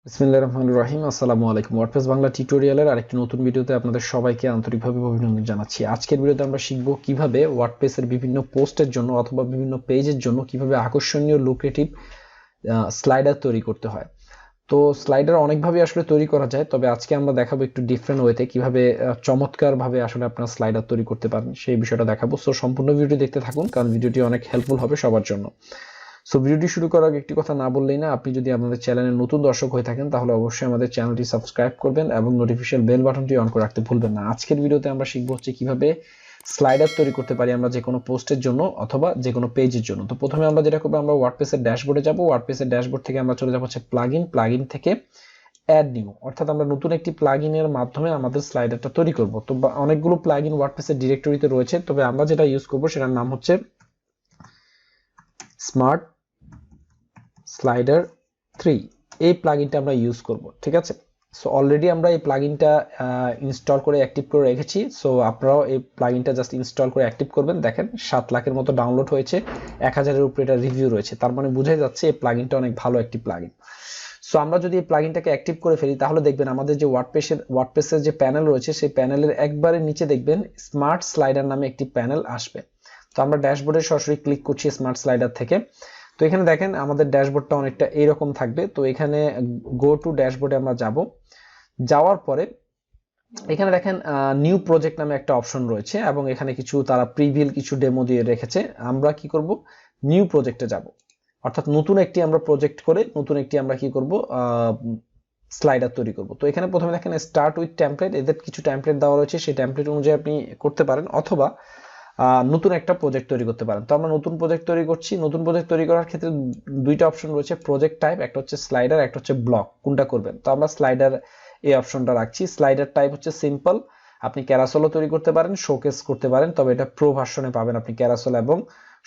বিসমিল্লাহির রহমানির রহিম। আসসালামু আলাইকুম। ওয়ার্ডপ্রেস বাংলা টিউটোরিয়ালের আরেকটি নতুন ভিডিওতে আপনাদের সবাইকে আন্তরিকভাবে অভিনন্দন জানাচ্ছি। আজকের ভিডিওতে আমরা শিখব কিভাবে ওয়ার্ডপ্রেসের বিভিন্ন পোস্টের জন্য অথবা বিভিন্ন পেজের জন্য কিভাবে আকর্ষণীয় লুক্রেটিভ স্লাইডার তৈরি করতে হয়। তো স্লাইডার অনেকভাবে আসলে তৈরি করা যায়, তবে আজকে আমরা দেখাবো একটু ডিফারেন্ট ওয়েতে কিভাবে চমৎকারভাবে আসলে আপনারা স্লাইডার তৈরি করতে পারেন সেই বিষয়টা দেখাবো। সো সম্পূর্ণ ভিডিওটি দেখতে থাকুন, কারণ ভিডিওটি অনেক হেল্পফুল হবে সবার জন্য। সো ভিডিওটি শুরু করার আগে একটি কথা না বললেই না, আপনি যদি আমাদের চ্যানেলের নতুন দর্শক হয়ে থাকেন তাহলে অবশ্যই আমাদের চ্যানেলটি সাবস্ক্রাইব করবেন এবং নোটিফিকেশন বেল বাটনটি অন করে রাখতে ভুলবেন না। আজকের ভিডিওতে আমরা শিখবো হচ্ছে কিভাবে স্লাইডার তৈরি করতে পারি আমরা যে কোনো পোস্টের জন্য অথবা যে কোনো পেজের জন্য। তো প্রথমে আমরা যেটা করবো, আমরা ওয়ার্ডপ্রেসের ড্যাশবোর্ডে যাব। ওয়ার্ডপ্রেসের ড্যাশবোর্ড থেকে আমরা চলে যাবো হচ্ছে প্লাগইন থেকে অ্যাড নিউ, অর্থাৎ আমরা নতুন একটি প্লাগইনের মাধ্যমে আমাদের স্লাইডারটা তৈরি করব। তো অনেকগুলো প্লাগইন ওয়ার্ডপ্রেসের ডিরেক্টরিতে রয়েছে, তবে আমরা যেটা ইউজ করব সেটার নাম হচ্ছে স্মার্ট স্লাইডার 3। এই প্লাগইনটা আমরা ইউজ করব, ঠিক আছে। সো অলরেডি আমরা এই প্লাগইনটা ইনস্টল করে অ্যাক্টিভ করে রেখেছি। সো আপনারাও এই প্লাগইনটা জাস্ট ইনস্টল করে অ্যাক্টিভ করবেন। দেখেন 7 লাখের মতো ডাউনলোড হয়েছে, 1000-এর উপরে এটা রিভিউ রয়েছে, তার মানে বোঝাই যাচ্ছে এই প্লাগইনটা অনেক ভালো একটি প্লাগইন। সো আমরা যদি এই প্লাগইনটাকে অ্যাক্টিভ করে ফেলি তাহলে দেখবেন আমাদের যে ওয়ার্ডপ্রেসের যে প্যানেল রয়েছে সেই প্যানেলের একবারে নিচে দেখবেন স্মার্ট স্লাইডার নামে একটি প্যানেল আসবে। তো আমরা ড্যাশবোর্ডে সরাসরি ক্লিক করছি স্মার্ট স্লাইডার থেকে। তো এখানে দেখেন আমাদের ড্যাশবোর্ডটা অনেকটা এইরকম থাকবে। তো এখানে গো টু ড্যাশবোর্ডে আমরা যাব। যাওয়ার পরে এখানে দেখেন নিউ প্রজেক্ট নামে একটা অপশন রয়েছে এবং এখানে কিছু তারা প্রিভিল কিছু ডেমো দিয়ে রেখেছে। আমরা কি করব, নিউ প্রজেক্টে যাব, অর্থাৎ নতুন একটি আমরা প্রজেক্ট করে নতুন একটি আমরা কি করব, স্লাইডার তৈরি করব। তো এখানে প্রথমে দেখেন স্টার্ট উইথ টেমপ্লেট, এদের কিছু টেমপ্লেট দেওয়া রয়েছে, সেই টেমপ্লেট অনুযায়ী আপনি করতে পারেন অথবা নতুন একটা প্রজেক্ট তৈরি করতে পারেন। তো আমরা নতুন প্রজেক্ট তৈরি করছি। নতুন প্রজেক্ট তৈরি করার ক্ষেত্রে দুইটা অপশন রয়েছে, প্রজেক্ট টাইপ, একটা হচ্ছে স্লাইডার, একটা হচ্ছে ব্লক। কোনটা করবেন? তো আমরা স্লাইডার এই অপশনটা রাখছি। স্লাইডার টাইপ হচ্ছে সিম্পল, আপনি ক্যারাসেলও তৈরি করতে পারেন, শোকেস করতে পারেন, তবে এটা প্রো ভার্সনে পাবেন আপনি ক্যারাসেল এবং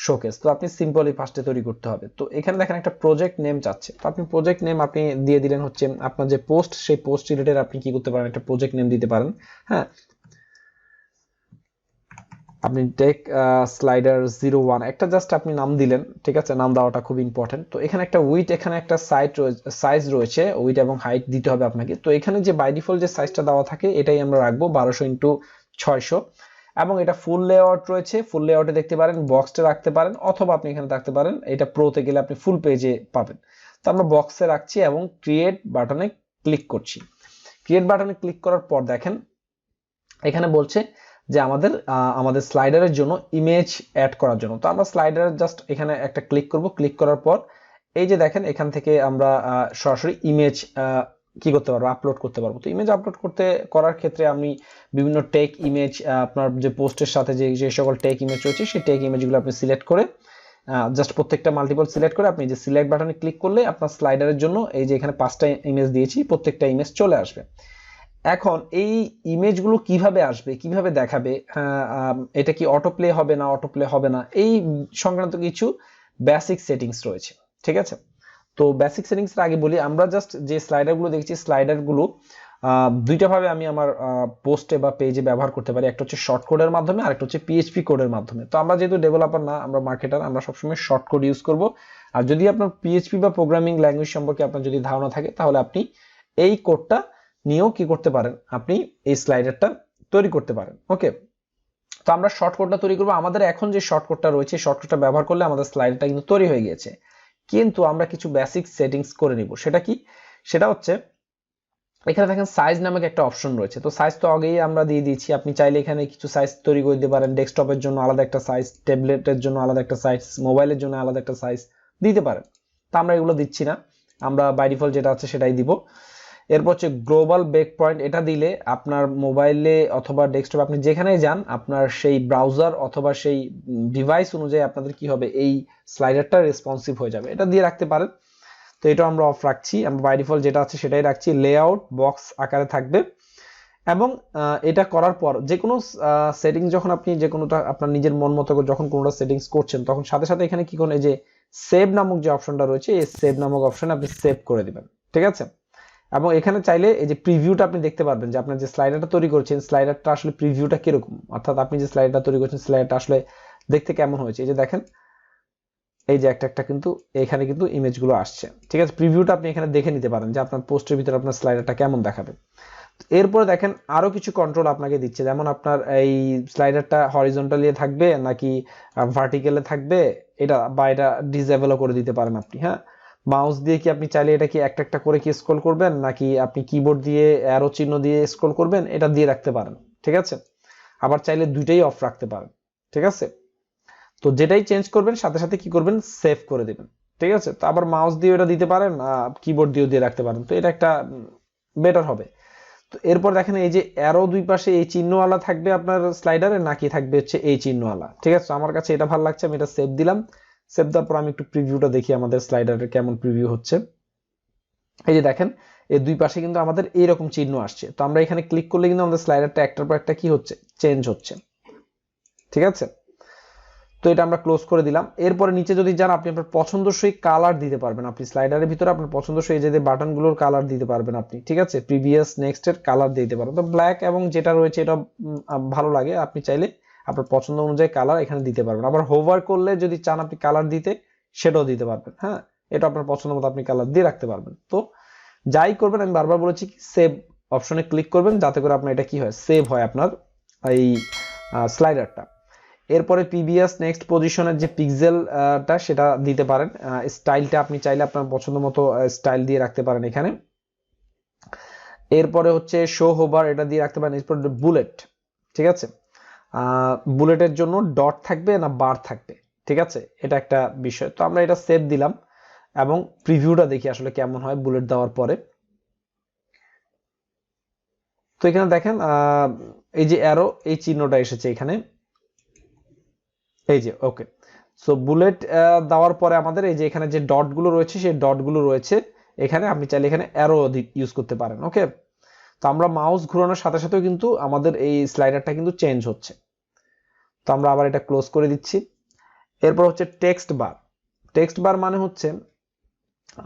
শোকেস। তো আপনি সিম্পলি ফার্স্টে তৈরি করতে হবে। তো এখানে দেখেন একটা প্রজেক্ট নেম চাচ্ছে, তো আপনি প্রজেক্ট নেম আপনি দিয়ে দিলেন হচ্ছে আপনার যে পোস্ট, সেই পোস্ট রিলেটেড আপনি কি করতে পারেন, একটা প্রজেক্ট নেম দিতে পারেন। হ্যাঁ, আপনি টেক স্লাইডার 01 একটা জাস্ট আপনি নাম দিলেন, ঠিক আছে, নাম দেওয়াটা খুব ইম্পর্টেন্ট। তো এখানে একটা উইড, এখানে একটা সাইজ রয়েছে, উইড এবং হাইট দিতে হবে আপনাকে। তো এখানে যে বাই ডিফল্ট যে সাইজটা দেওয়া থাকে এটাই আমরা রাখবো 1200x600, এবং এটা ফুল লেআউট রয়েছে। ফুল লেআউটে দেখতে পারেন, বক্সে রাখতে পারেন অথবা আপনি এখানে রাখতে পারেন, এটা প্রোতে গেলে আপনি ফুল পেজে পাবেন। তো আমরা বক্সে রাখছি এবং ক্রিয়েট বাটনে ক্লিক করছি। ক্রিয়েট বাটনে ক্লিক করার পর দেখেন এখানে বলছে যে আমাদের স্লাইডারের জন্য ইমেজ অ্যাড করার জন্য। তো আমরা স্লাইডার জাস্ট এখানে একটা ক্লিক করব। ক্লিক করার পর এই যে দেখেন এখান থেকে আমরা সরাসরি ইমেজ কি করতে পারবো, আপলোড করতে পারবো। তো ইমেজ আপলোড করার ক্ষেত্রে আমি বিভিন্ন টেক ইমেজ, আপনার যে পোস্টের সাথে যে সকল টেক ইমেজ রয়েছে সেই টেক ইমেজগুলো আপনি সিলেক্ট করে জাস্ট প্রত্যেকটা মাল্টিপল সিলেক্ট করে আপনি যে সিলেক্ট বাটনে ক্লিক করলে আপনার স্লাইডারের জন্য এই যে এখানে 5টা ইমেজ দিয়েছি, প্রত্যেকটা ইমেজ চলে আসবে। এখন এই ইমেজগুলো কিভাবে আসবে, কিভাবে দেখাবে, এটা কি অটো প্লে হবে না অটো প্লে হবে না, এই সংক্রান্ত কিছু বেসিক সেটিংস রয়েছে, ঠিক আছে। তো বেসিক সেটিংস এর আগে বলি, আমরা জাস্ট যে স্লাইডারগুলো দেখছি স্লাইডারগুলো দুইটা ভাবে আমি আমার পোস্টে বা পেজে ব্যবহার করতে পারি। একটা হচ্ছে শর্ট কোডের মাধ্যমে আর একটা হচ্ছে পিএইচপি কোডের মাধ্যমে। তো আমরা যেহেতু ডেভেলপার না, আমরা মার্কেটার, আমরা সবসময় শর্ট কোড ইউজ করব। আর যদি আপনার পিএইচপি বা প্রোগ্রামিং ল্যাঙ্গুয়েজ সম্পর্কে আপনার যদি ধারণা থাকে তাহলে আপনি এই কোডটা নিয়েও কি করতে পারেন, আপনি এই স্লাইডারটা তৈরি করতে পারেন। ওকে, তো আমরা শর্টকাটটা তৈরি করব। আমাদের এখন যে শর্টকাটটা রয়েছে শর্টকাটটা ব্যবহার করলে আমাদের স্লাইডারটা কিন্তু তৈরি হয়ে গিয়েছে, কিন্তু আমরা কিছু বেসিক সেটিংস করে নিব। সেটা কি? সেটা হচ্ছে এখানে দেখেন সাইজ নামক একটা অপশন রয়েছে। তো সাইজ তো আগেই আমরা দিয়ে দিয়েছি, আপনি চাইলে এখানে কিছু সাইজ তৈরি করে দিতে পারেন। ডেস্কটপের জন্য আলাদা একটা সাইজ, ট্যাবলেটের জন্য আলাদা একটা সাইজ, মোবাইলের জন্য আলাদা একটা সাইজ দিতে পারেন। তো আমরা এগুলো দিচ্ছি না, আমরা বাই ডিফল্ট যেটা আছে সেটাই দিব। এরপর হচ্ছে গ্লোবাল ব্রেক পয়েন্ট, এটা দিলে আপনার মোবাইলে অথবা ডেস্কটপে আপনি যেখানেই যান আপনার সেই ব্রাউজার অথবা সেই ডিভাইস অনুযায়ী আপনাদের কি হবে, এই স্লাইডারটা রেসপন্সিভ হয়ে যাবে, এটা দিয়ে রাখতে পারেন। তো এটা আমরা অফ রাখছি, আমরা বাই ডিফল্ট যেটা আছে সেটাই রাখছি। লেআউট বক্স আকারে থাকবে এবং এটা করার পর যে কোনো সেটিংস যখন আপনি যে কোনোটা আপনার নিজের মন মতো করে যখন কোনোটা সেটিংস করছেন তখন সাথে সাথে এখানে কি করুন, এই যে সেভ নামক যে অপশনটা রয়েছে এই সেভ নামক অপশনে আপনি সেভ করে দিবেন, ঠিক আছে। এবং এখানে চাইলে এই যে প্রিভিউটা আপনি দেখতে পারবেন যে আপনার যে স্লাইডারটা তৈরি করছেন স্লাইডারটা আসলে প্রিভিউটা কিরকম, অর্থাৎ আপনি যে স্লাইডারটা তৈরি করছেন স্লাইডারটা আসলে দেখতে কেমন হয়েছে। এই যে দেখেন এই যে একটা কিন্তু এখানে কিন্তু ইমেজগুলো আসছে, ঠিক আছে। প্রিভিউটা আপনি এখানে দেখে নিতে পারেন যে আপনার পোস্টের ভিতরে আপনার স্লাইডারটা কেমন দেখাবে। এরপরে দেখেন আরো কিছু কন্ট্রোল আপনাকে দিচ্ছে, যেমন আপনার এই স্লাইডারটা হরিজন্টালি থাকবে নাকি ভার্টিক্যালে থাকবে, এটা বা এটা ডিসেবলও করে দিতে পারেন আপনি। হ্যাঁ, মাউস দিয়ে কি আপনি চাইলে এটা কি একটা একটা করে কি স্ক্রল করবেন নাকি আপনি কিবোর্ড দিয়ে অ্যারো চিহ্ন দিয়ে স্ক্রল করবেন, এটা দিয়ে রাখতে পারেন, ঠিক আছে। আবার চাইলে দুইটাই অফ রাখতে পারেন, ঠিক আছে। তো যেটাই চেঞ্জ করবেন সাথে সাথে কি করবেন, সেভ করে দিবেন, ঠিক আছে। তো আবার মাউস দিয়ে এটা দিতে পারেন, কিবোর্ড দিয়েও দিয়ে রাখতে পারেন, তো এটা একটা বেটার হবে। তো এরপর দেখেন এই যে অ্যারো দুই পাশে এই চিহ্নওয়ালা থাকবে আপনার স্লাইডারে নাকি থাকবে হচ্ছে এই চিহ্নওয়ালা, ঠিক আছে। আমার কাছে এটা ভালো লাগছে, আমি এটা সেভ দিলাম। সেভ দেওয়ার পর আমি একটু প্রিভিউটা দেখি আমাদের স্লাইডারের কেমন প্রিভিউ হচ্ছে। এই যে দেখেন এই দুই পাশে কিন্তু আমাদের এইরকম চিহ্ন আসছে। তো আমরা এখানে ক্লিক করলে কিন্তু আমাদের স্লাইডারটা একটার পর একটা কি হচ্ছে, চেঞ্জ হচ্ছে, ঠিক আছে। তো এটা আমরা ক্লোজ করে দিলাম। এরপরে নিচে যদি যান আপনি আপনার পছন্দসই কালার দিতে পারবেন, আপনি স্লাইডারের ভিতরে আপনার পছন্দসই যে বাটনগুলোর কালার দিতে পারবেন আপনি, ঠিক আছে। প্রিভিয়াস নেক্সট এর কালার দিতে পারবেন। তো ব্ল্যাক এবং যেটা রয়েছে এটা ভালো লাগে, আপনি চাইলে আপনার পছন্দ অনুযায়ী কালার এখানে দিতে পারবেন। আবার হোভার করলে যদি চান আপনি কালার দিতে, সেটাও দিতে পারবেন। হ্যাঁ, এটা আপনার পছন্দ মতো আপনি কালার দিয়ে রাখতে পারবেন। তো যাই করবেন, আমি বারবার বলেছি সেভ অপশনে ক্লিক করবেন যাতে করে আপনার এটা কি হয়, সেভ হয় আপনার এই স্লাইডারটা। এরপরে প্রিভিয়াস নেক্সট পজিশনের যে পিক্সেলটা সেটা দিতে পারেন। স্টাইলটা আপনি চাইলে আপনার পছন্দ মতো স্টাইল দিয়ে রাখতে পারেন এখানে। এরপরে হচ্ছে শো হোভার, এটা দিয়ে রাখতে পারেন। এরপর বুলেট, ঠিক আছে। বুলেটের জন্য ডট থাকবে না বার থাকবে, ঠিক আছে, এটা একটা বিষয়। তো আমরা এটা সেভ দিলাম এবং প্রিভিউটা দেখি আসলে কেমন হয় বুলেট দেওয়ার পরে। তো এখানে দেখেন এই যে অ্যারো এই চিহ্নটা এসেছে এখানে, এই যে ওকে। সো বুলেট দেওয়ার পরে আমাদের এই যে এখানে যে ডটগুলো রয়েছে সেই ডটগুলো রয়েছে এখানে, আপনি চাইলে এখানে অ্যারো ইউজ করতে পারেন, ওকে। তো আমরা মাউস ঘোরানোর সাথে সাথেও কিন্তু আমাদের এই স্লাইডারটা কিন্তু চেঞ্জ হচ্ছে। তো আমরা আবার এটা ক্লোজ করে দিচ্ছি। এরপর হচ্ছে টেক্সট বার। টেক্সট বার মানে হচ্ছে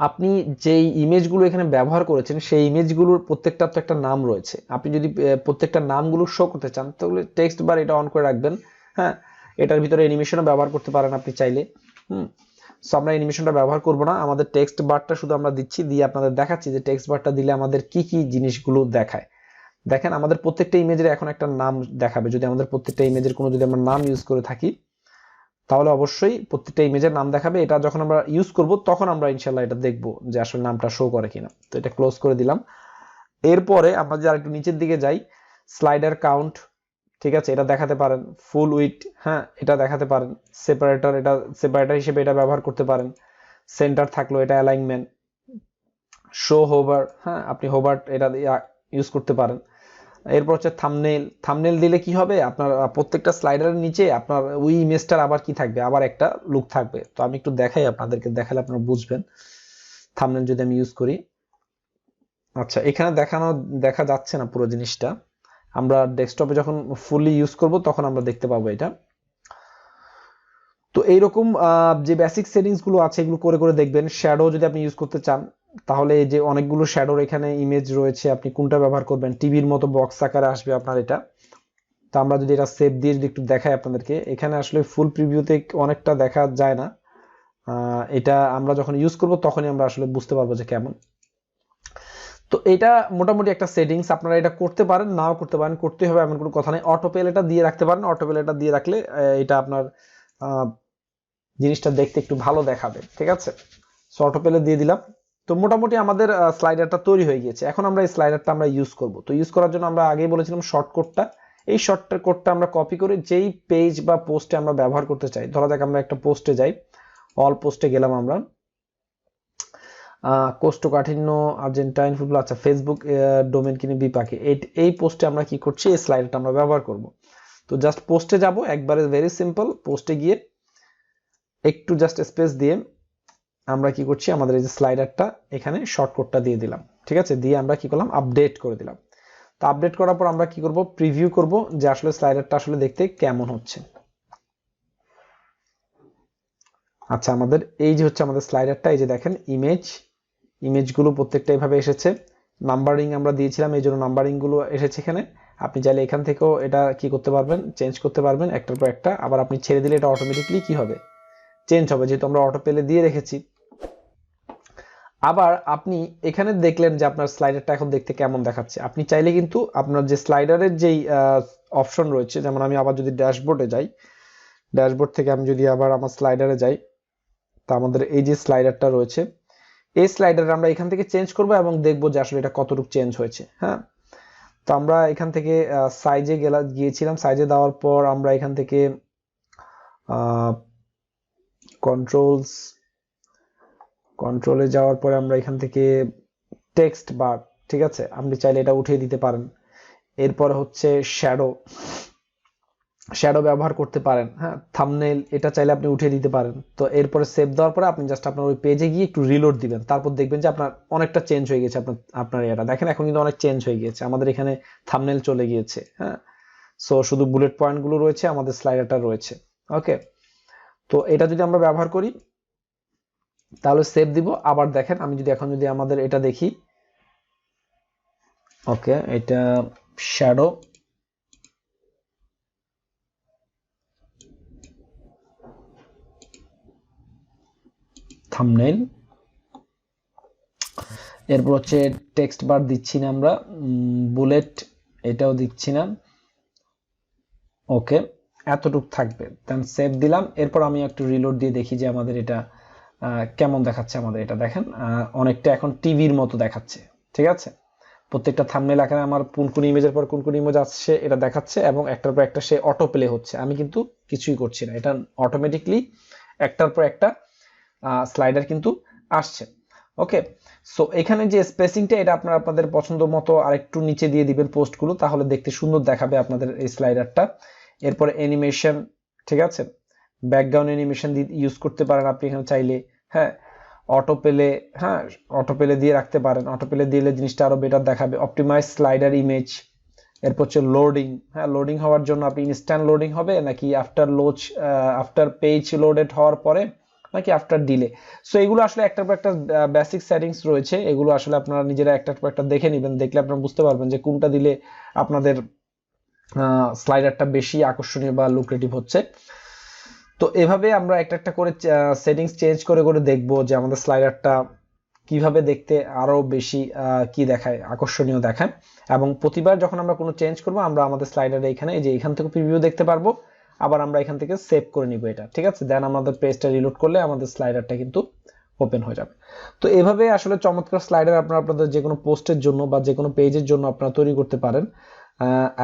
আপনি যেই ইমেজগুলো এখানে ব্যবহার করেছেন সেই ইমেজগুলোর প্রত্যেকটার তো একটা নাম রয়েছে। আপনি যদি প্রত্যেকটা নামগুলো শো করতে চান তাহলে টেক্সট বার এটা অন করে রাখবেন। হ্যাঁ, এটার ভিতরে অ্যানিমেশনও ব্যবহার করতে পারেন আপনি চাইলে। সো আমরা অ্যানিমেশনটা ব্যবহার করব না, আমাদের টেক্সট বারটা শুধু আমরা দিচ্ছি, দিয়ে আপনাদের দেখাচ্ছি যে টেক্সট বারটা দিলে আমাদের কি কি জিনিসগুলো দেখায়। দেখেন আমাদের প্রত্যেকটা ইমেজের এখন একটা নাম দেখাবে। যদি আমাদের প্রত্যেকটা ইমেজের কোনো যদি আমরা নাম ইউজ করে থাকি তাহলে অবশ্যই প্রত্যেকটা ইমেজের নাম দেখাবে। এটা যখন আমরা ইউজ করব তখন আমরা ইনশাল্লাহ এটা দেখব যে আসলে নামটা শো করে কিনা। তো এটা ক্লোজ করে দিলাম। এরপরে আমরা যদি আরেকটু নিচের দিকে যাই, স্লাইডার কাউন্ট, ঠিক আছে, এটা দেখাতে পারেন। ফুল উইডথ, হ্যাঁ, এটা দেখাতে পারেন। সেপারেটর, এটা সেপারেটর হিসেবে এটা ব্যবহার করতে পারেন। সেন্টার থাকলো এটা অ্যালাইনমেন্ট। শো হোভার, হ্যাঁ, আপনি হোভার এটা ইউজ করতে পারেন। এরপর হচ্ছে থাম্বনেল। থাম্বনেল দিলে কি হবে, আপনার প্রত্যেকটা স্লাইডারের নিচে আপনার ওই ইমেজটার আবার কি থাকবে, আবার একটা লুক থাকবে। তো আমি একটু দেখাই আপনাদেরকে, দেখালে আপনারা বুঝবেন। থাম্বনেল যদি আমি ইউজ করি, আচ্ছা এখানে দেখা যাচ্ছে না পুরো জিনিসটা, আমরা ডেস্কটপে যখন ফুলি ইউজ করব তখন আমরা দেখতে পাবো এটা। তো এইরকম যে বেসিক সেটিংস গুলো আছে এগুলো করে করে দেখবেন। শ্যাডো যদি আপনি ইউজ করতে চান তাহলে এই যে অনেকগুলো শ্যাডোর এখানে ইমেজ রয়েছে, আপনি কোনটা ব্যবহার করবেন, টিভির মতো বক্স আকারে আসবে আপনার এটা। তো আমরা যদি এটা সেভ দিয়ে যদি একটু দেখাই আপনাদেরকে, এখানে আসলে ফুল প্রিভিউতে অনেকটা দেখা যায় না। এটা আমরা যখন ইউজ করব তখনই আমরা আসলে বুঝতে পারবো যে কেমন। তো এটা মোটামুটি একটা সেটিংস, আপনারা এটা করতে পারেন নাও করতে পারেন, করতে হবে এমন কোনো কথা নেই। অটোপেল এটা দিয়ে রাখতে পারেন, অটোপেল এটা দিয়ে রাখলে এটা আপনার জিনিসটা দেখতে একটু ভালো দেখাবে, ঠিক আছে। সো অটোপেলে দিয়ে দিলাম। তো মোটামুটি আমাদের স্লাইডারটা তৈরি হয়ে গিয়েছে। এখন আমরা এই স্লাইডারটা আমরা ইউজ করব। তো ইউজ করার জন্য আমরা আগেই বলেছিলাম শর্টকাটটা, এই শর্টকাটটা আমরা কপি করে যেই পেজ বা পোস্টে আমরা ব্যবহার করতে চাই, ধরা যাক আমরা একটা পোস্টে যাই, অল পোস্টে গেলাম আমরা, কোষ্ঠকাঠিন্য আর্জেন্টাইন ফুটবল, আচ্ছা ফেসবুক ডোমেন কিনে বিপাকে, এই পোস্টে আমরা কি করছি, এই স্লাইডারটা আমরা ব্যবহার করব। তো জাস্ট পোস্টে যাব, একবারে ভেরি সিম্পল, পোস্টে গিয়ে একটু জাস্ট স্পেস দিয়ে আমরা কি করছি, আমাদের এই যে স্লাইডারটা এখানে শর্টকাটটা দিয়ে দিলাম, ঠিক আছে। দিয়ে আমরা কি করলাম, আপডেট করে দিলাম। তো আপডেট করার পর আমরা কি করব, প্রিভিউ করব যে আসলে স্লাইডারটা আসলে দেখতে কেমন হচ্ছে। আচ্ছা আমাদের এই যে হচ্ছে আমাদের স্লাইডারটা, এই যে দেখেন ইমেজগুলো প্রত্যেকটা এইভাবে এসেছে। নাম্বারিং আমরা দিয়েছিলাম, এই জন্য নাম্বারিং গুলো এসেছে এখানে। আপনি চাইলে এখান থেকেও এটা কি করতে পারবেন, চেঞ্জ করতে পারবেন একটার পর একটা। আবার আপনি ছেড়ে দিলে এটা অটোমেটিকলি কি হবে, চেঞ্জ হবে, যেহেতু আমরা অটো পেলে দিয়ে রেখেছি। আবার আপনি এখানে দেখলেন যে আপনার স্লাইডারটা এখন দেখতে কেমন দেখাচ্ছে। আপনি চাইলে কিন্তু আপনার যে স্লাইডারের যেই অপশন রয়েছে, যেমন আমি আবার যদি ড্যাশবোর্ডে যাই, ড্যাশবোর্ড থেকে আমি যদি আবার আমার স্লাইডারে যাই, তা আমাদের এই যে স্লাইডারটা রয়েছে, এই স্লাইডার আমরা এখান থেকে চেঞ্জ করব এবং দেখব যে আসলে এটা কতটুকু চেঞ্জ হয়েছে। হ্যাঁ, তো আমরা এখান থেকে সাইজে গিয়েছিলাম, সাইজে দেওয়ার পর আমরা এখান থেকে কন্ট্রোলে যাওয়ার পরে আমরা এখান থেকে টেক্সট বার, ঠিক আছে, আপনি চাইলে এটা উঠিয়ে দিতে পারেন। এরপর হচ্ছে শ্যাডো ব্যবহার করতে পারেন। হ্যাঁ, থাম্বনেল এটা চাইলে আপনি উঠিয়ে দিতে পারেন। তো এরপরে সেভ দেওয়ার পরে আপনি জাস্ট আপনার ওই পেজে গিয়ে একটু রিলোড দিবেন, তারপর দেখবেন যে আপনার অনেকটা চেঞ্জ হয়ে গেছে। আপনার এটা দেখেন এখন কিন্তু অনেক চেঞ্জ হয়ে গিয়েছে, আমাদের এখানে থাম্বনেল চলে গিয়েছে। হ্যাঁ, সো শুধু বুলেট পয়েন্ট গুলো রয়েছে, আমাদের স্লাইডারটা রয়েছে। ওকে, তো এটা যদি আমরা ব্যবহার করি তাহলে সেভ দিব। আবার দেখেন আমি যদি এখন যদি আমাদের এটা দেখি, ওকে, এটা শ্যাডো, থাম্বনেল, এরপর হচ্ছে টেক্সট বার দিচ্ছি না আমরা, বুলেট এটাও দিচ্ছি না। ওকে, এতটুক থাকবে, দেন সেভ দিলাম। এরপর আমি একটু রিলোড দিয়ে দেখি যে আমাদের এটা কেমন দেখাচ্ছে। আমাদের এটা দেখেন অনেকটা এখন টিভির মতো দেখাচ্ছে। ঠিক আছে, প্রত্যেকটা থাম্বনেল আকারে আমার কোন ইমেজের পর কোন ইমেজ আসছে এটা দেখাচ্ছে, এবং একটার পর একটা সে অটো প্লে হচ্ছে। আমি কিন্তু কিছুই করছি না, এটা অটোমেটিকলি একটার পর একটা স্লাইডার কিন্তু আসছে। ওকে, সো এখানে যে স্পেসিংটা এটা আপনাদের পছন্দ মতো আরেকটু নিচে দিয়ে দিবেন পোস্টগুলো, তাহলে দেখতে সুন্দর দেখাবে আপনাদের এই স্লাইডারটা। এরপরে অ্যানিমেশন, ঠিক আছে, ব্যাকগ্রাউন্ড অ্যানিমেশন ইউজ করতে পারেন আপনি এখানে চাইলে। হ্যাঁ, অটো পেলে, হ্যাঁ অটো পেলে দিয়ে রাখতে পারেন, অটো পেলে দিলে জিনিসটা আরো বেটার দেখাবে। অপটিমাইজ স্লাইডার ইমেজ, এরপর হচ্ছে লোডিং। হ্যাঁ, লোডিং হওয়ার জন্য আপনি ইনস্ট্যান্ট লোডিং হবে নাকি আফটার পেজ লোডেড হওয়ার পরে, নাকি আফটার ডিলে। সো এগুলো আসলে একটার পর একটা বেসিক সেটিংস রয়েছে, এগুলো আসলে আপনারা নিজেরা একটার পর একটা দেখে নেবেন, দেখলে আপনারা বুঝতে পারবেন যে কোনটা দিলে আপনাদের স্লাইডারটা বেশি আকর্ষণীয় বা লুক্রেটিভ হচ্ছে। তো এভাবে আমরা একটা একটা করে সেটিংস চেঞ্জ করে করে দেখবো যে আমাদের স্লাইডারটা কিভাবে দেখতে আরো বেশি কি দেখায়, আকর্ষণীয় দেখায়। এবং প্রতিবার যখন আমরা কোনো চেঞ্জ করব আমরা আমাদের স্লাইডারে এখানে এই যে এখান থেকে প্রিভিউ দেখতে পারবো, আবার আমরা এখান থেকে সেভ করে নিব এটা। ঠিক আছে, দেন আমাদের পেজটা রিলোড করলে আমাদের স্লাইডারটা কিন্তু ওপেন হয়ে যাবে। তো এভাবে আসলে চমৎকার স্লাইডার আপনারা আপনাদের যে কোনো পোস্টের জন্য বা যে কোনো পেজের জন্য আপনারা তৈরি করতে পারেন,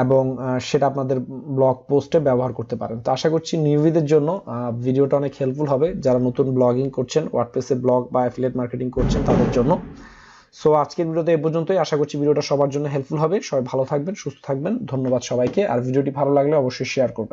এবং সেটা আপনাদের ব্লগ পোস্টে ব্যবহার করতে পারেন। তো আশা করছি নিউবিদের জন্য ভিডিওটা অনেক হেল্পফুল হবে, যারা নতুন ব্লগিং করছেন, ওয়ার্ডপ্রেসে ব্লগ বা অ্যাফিলিয়েট মার্কেটিং করছেন তাদের জন্য। সো আজকের ভিডিওতে এই পর্যন্তই, আশা করছি ভিডিওটা সবার জন্য হেল্পফুল হবে। সবাই ভালো থাকবেন, সুস্থ থাকবেন, ধন্যবাদ সবাইকে। আর ভিডিওটি ভালো লাগলে অবশ্যই শেয়ার করবেন।